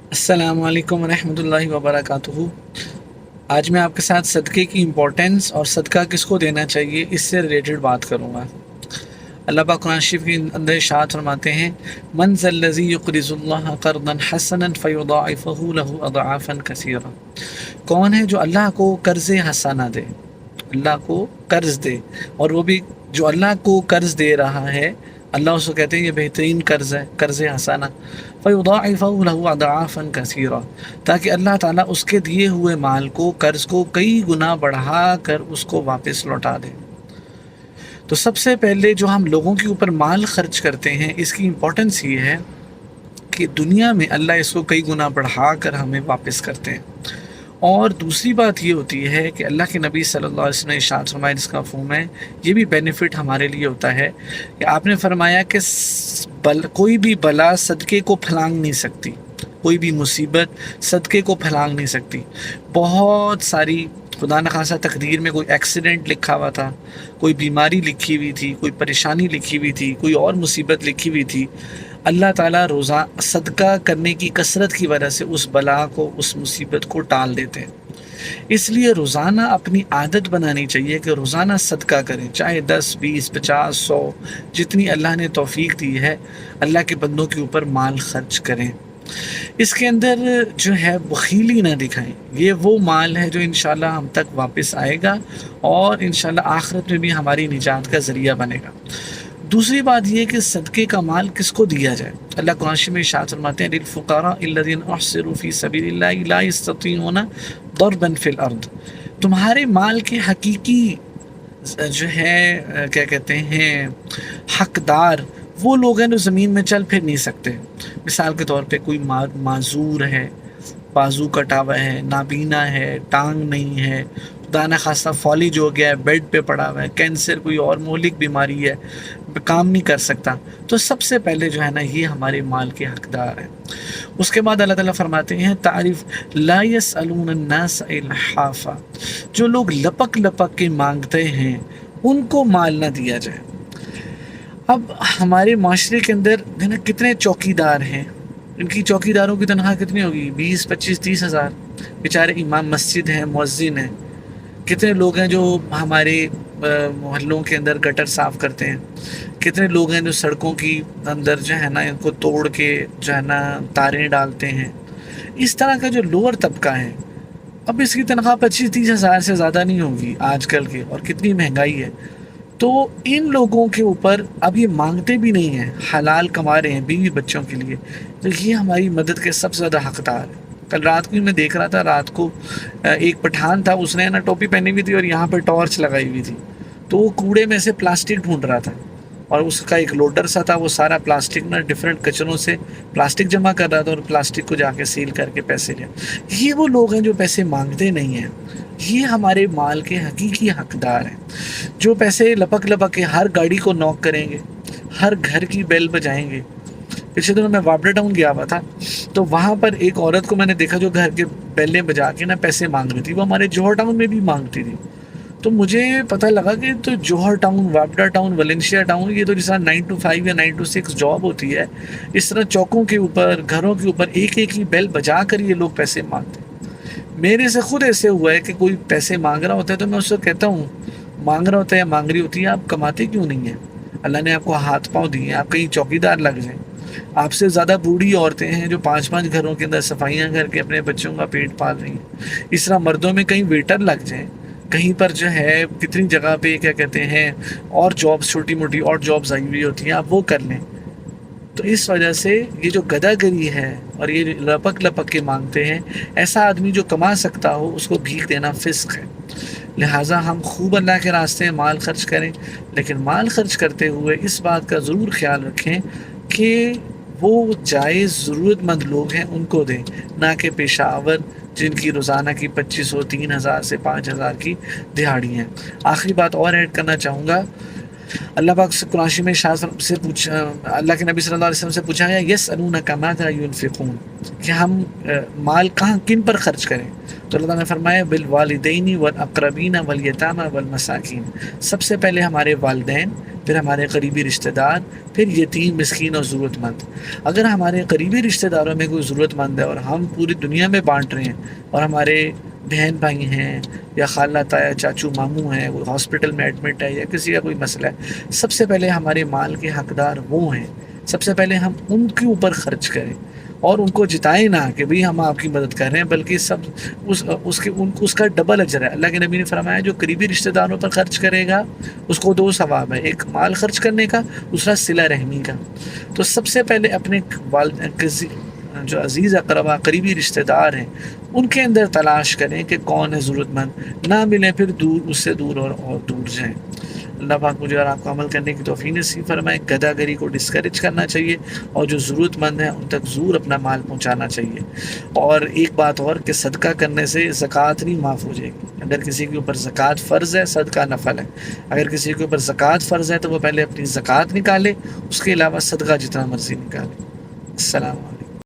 अस्सलाम वालेकुम रहमतुल्लाहि व बरकातुहू। आज मैं आपके साथ सदक़े की इम्पोर्टेंस और सदका किसको देना चाहिए इससे रिलेटेड बात करूँगा। अल्लाह पाक कुरान शरीफ के अंदर इरशाद फरमाते हैं, मन ज़ल्लज़ी युक़रिज़ुल्लाह क़र्ज़न हसनन फ़युज़ाइफ़हु लहू अज़आफ़न कसीरा। कौन है जो अल्लाह को कर्ज़ हसना दे, अल्लाह को कर्ज़ दे, और वो भी जो अल्लाह को कर्ज़ दे रहा है अल्लाह उसको कहते हैं ये बेहतरीन कर्ज़ है, कर्ज़ हसना। फ़युज़ाइफ़हु लहू अज़आफ़न कसीरा, ताकि अल्लाह ताला उसके दिए हुए माल को, कर्ज़ को कई गुना बढ़ा कर उसको वापस लौटा दे। तो सबसे पहले जो हम लोगों के ऊपर माल खर्च करते हैं इसकी इम्पोर्टेंस ये है कि दुनिया में अल्लाह इसको कई गुना बढ़ा कर हमें वापस करते हैं। और दूसरी बात ये होती है कि अल्लाह के नबी सल्लल्लाहु अलैहि वसल्लम ने इरशाद फरमाया, जिसका मफ़हूम है ये भी बेनिफिट हमारे लिए होता है कि आपने फरमाया कि कोई भी बला सदक़े को फलांग नहीं सकती, कोई भी मुसीबत सदक़े को फलांग नहीं सकती। बहुत सारी खुदा न खासा तकदीर में कोई एक्सीडेंट लिखा हुआ था, कोई बीमारी लिखी हुई थी, कोई परेशानी लिखी हुई थी, कोई और मुसीबत लिखी हुई थी। अल्लाह ताला रोज़ा सदका करने की कसरत की वजह से उस बला को, उस मुसीबत को टाल देते हैं। इसलिए रोज़ाना अपनी आदत बनानी चाहिए कि रोज़ाना सदका करें, चाहे 10, 20, 50, 100 जितनी अल्लाह ने तौफ़ीक दी है अल्लाह के बंदों के ऊपर माल खर्च करें। इसके अंदर जो है बख़ीली ना दिखाएं। ये वो माल है जो इंशाल्लाह हम तक वापस आएगा और इंशाल्लाह आखिरत में भी हमारी निजात का ज़रिया बनेगा। दूसरी बात ये कि सदक़े का माल किसको दिया जाए। अल्लाह कुरान में इरशाद फरमाते हैं, लिलफ़ुक़ारा अल्लज़ीना अहसिरू फ़ी सबीलिल्लाहि ला यस्ततीऊना दरबन फ़िल अर्द। तुम्हारे माल के हकीकी जो है क्या कहते हैं हकदार वो लोग हैं जो ज़मीन में चल फिर नहीं सकते। मिसाल के तौर पे कोई माजूर है, बाजू कटा हुआ है, नाबीना है, टांग नहीं है, दाना खासा फॉलिज हो गया है, बेड पे पड़ा हुआ है, कैंसर कोई और मौलिक बीमारी है, काम नहीं कर सकता। तो सबसे पहले जो है ना ये हमारे माल के हकदार हैं। उसके बाद अल्लाह ताला फरमाते हैं, तारीफ़ ला यसअलून अन्नास इल्हाफा, जो लोग लपक लपक के मांगते हैं उनको माल ना दिया जाए। अब हमारे माशरे के अंदर ना कितने चौकीदार हैं, इनकी चौकीदारों की तनख्वाह कितनी होगी, 20, 25, 30 हज़ार। बेचारे इमाम मस्जिद हैं, मुअज्जिन हैं। कितने लोग हैं जो हमारे मोहल्लों के अंदर गटर साफ़ करते हैं। कितने लोग हैं जो सड़कों की अंदर जो है ना इनको तोड़ के जो है ना तारें डालते हैं। इस तरह का जो लोअर तबका है, अब इसकी तनख्वाह 25-30 हज़ार से ज़्यादा नहीं होगी आजकल के, और कितनी महंगाई है। तो इन लोगों के ऊपर अब ये मांगते भी नहीं हैं, हलाल कमा रहे हैं बीवी बच्चों के लिए, तो ये हमारी मदद के सबसे ज़्यादा हकदार है। कल रात को ही मैं देख रहा था, रात को एक पठान था, उसने ना टोपी पहनी हुई थी और यहाँ पर टॉर्च लगाई हुई थी। तो वो कूड़े में से प्लास्टिक ढूंढ रहा था और उसका एक लोडर सा था, वो सारा प्लास्टिक ना डिफरेंट कचरों से प्लास्टिक जमा कर रहा था और प्लास्टिक को जाके सील करके पैसे लिया। ये वो लोग हैं जो पैसे मांगते नहीं हैं, ये हमारे माल के हकीकी हकदार हैं, जो पैसे लपक लपक के हर गाड़ी को नॉक करेंगे, हर घर की बेल बजाएंगे। पिछले दिनों मैं वापडा टाउन गया हुआ था, तो वहाँ पर एक औरत को मैंने देखा जो घर के बेलें बजा के ना पैसे मांग रही थी। वो हमारे जौहर टाउन में भी मांगती थी। तो मुझे पता लगा कि तो जौहर टाउन, वापडा टाउन, वलेंशिया टाउन, ये तो जैसा 9 to 5 या 9 to 6 जॉब होती है, इस तरह चौकों के ऊपर, घरों के ऊपर एक एक ही बेल बजा कर ये लोग पैसे मांगते हैं। मेरे से खुद ऐसे हुआ है कि कोई पैसे मांग रहा होता है तो मैं उससे कहता हूँ, मांग रहा होता है या मांग रही होती है, आप कमाते क्यों नहीं हैं? अल्लाह ने आपको हाथ पाँव दिए हैं, आप कहीं चौकीदार लग जाएं। आपसे ज़्यादा बूढ़ी औरतें हैं जो 5-5 घरों के अंदर सफाइयाँ करके अपने बच्चों का पेट पाल रही हैं। इस तरह मर्दों में कहीं वेटर लग जाएं, कहीं पर जो है कितनी जगह पे क्या कहते हैं और जॉब्स, छोटी मोटी और जॉब्स आई हुई होती हैं, आप वो कर लें। तो इस वजह से ये जो गदागरी है और ये लपक लपक के मांगते हैं, ऐसा आदमी जो कमा सकता हो उसको भीख देना फिस्क है। लिहाजा हम खूब अल्लाह के रास्ते में माल खर्च करें, लेकिन माल खर्च करते हुए इस बात का ज़रूर ख्याल रखें कि वो जायज़ ज़रूरतमंद लोग हैं उनको दें, ना कि पेशावर जिनकी रोज़ाना की 2500, 3000 से 5000 की दिहाड़ी हैं। आखिरी बात और ऐड करना चाहूँगा, अल्लाह पाक से कुरान में से पूछा, अल्लाह के नबी सल्लल्लाहु अलैहि वसल्लम से पूछा है, यसअलूनका माज़ा युनफ़िक़ून, कि हम माल कहाँ किन पर खर्च करें। तो अल्लाह ने फरमाया, बिल वालिदैनी वल अक़रबीन वल यतामा वल मसाकीन, सबसे पहले हमारे वालिदैन, پھر ہمارے قریبی رشتہ دار، پھر یتیم، مسکین اور ضرورت مند۔ اگر ہمارے قریبی رشتہ داروں میں کوئی ضرورت مند ہے اور ہم پوری دنیا میں بانٹ رہے ہیں، اور ہمارے بہن بھائی ہیں یا خالہ تایا چاچو ماموں ہیں، وہ ہاسپٹل میں ایڈمٹ ہے یا کسی کا کوئی مسئلہ ہے، سب سے پہلے ہمارے مال کے حقدار وہ ہیں، سب سے پہلے ہم ان کے اوپر خرچ کریں اور ان کو جتائیں نہ کہ بھئی ہم آپ کی مدد کر رہے ہیں، بلکہ سب اس کا ڈبل اجر ہے۔ اللہ کے نبی نے فرمایا جو قریبی رشتہ داروں پر خرچ کرے گا اس کو 2 ثواب ہے، ایک مال خرچ کرنے کا، دوسرا صلہ رحمی کا۔ تو سب سے پہلے اپنے جو عزیز اقربا قریبی رشتہ دار ہیں ان کے اندر تلاش کریں کہ کون ہے ضرورت مند، نہ ملیں پھر دور، اس سے دور اور دور جائیں۔ اللہ پاک مجھے اور آپ کو عمل کرنے کی توفیق نصیب فرمائے۔ گدھا گری کو ڈسکریج کرنا چاہیے اور جو ضرورت مند ہیں ان تک ضرور اپنا مال پہنچانا چاہیے۔ اور ایک بات اور کہ صدقہ کرنے سے زکوٰۃ نہیں معاف ہو جائے گی۔ اگر کسی کے اوپر زکوٰۃ فرض ہے، صدقہ نفل ہے۔ اگر کسی کے اوپر زکوٰۃ فرض ہے تو وہ پہلے اپنی زکوٰۃ نکالے، اس کے علاوہ صدقہ جتنا مرضی نکالے۔ السلام علیکم۔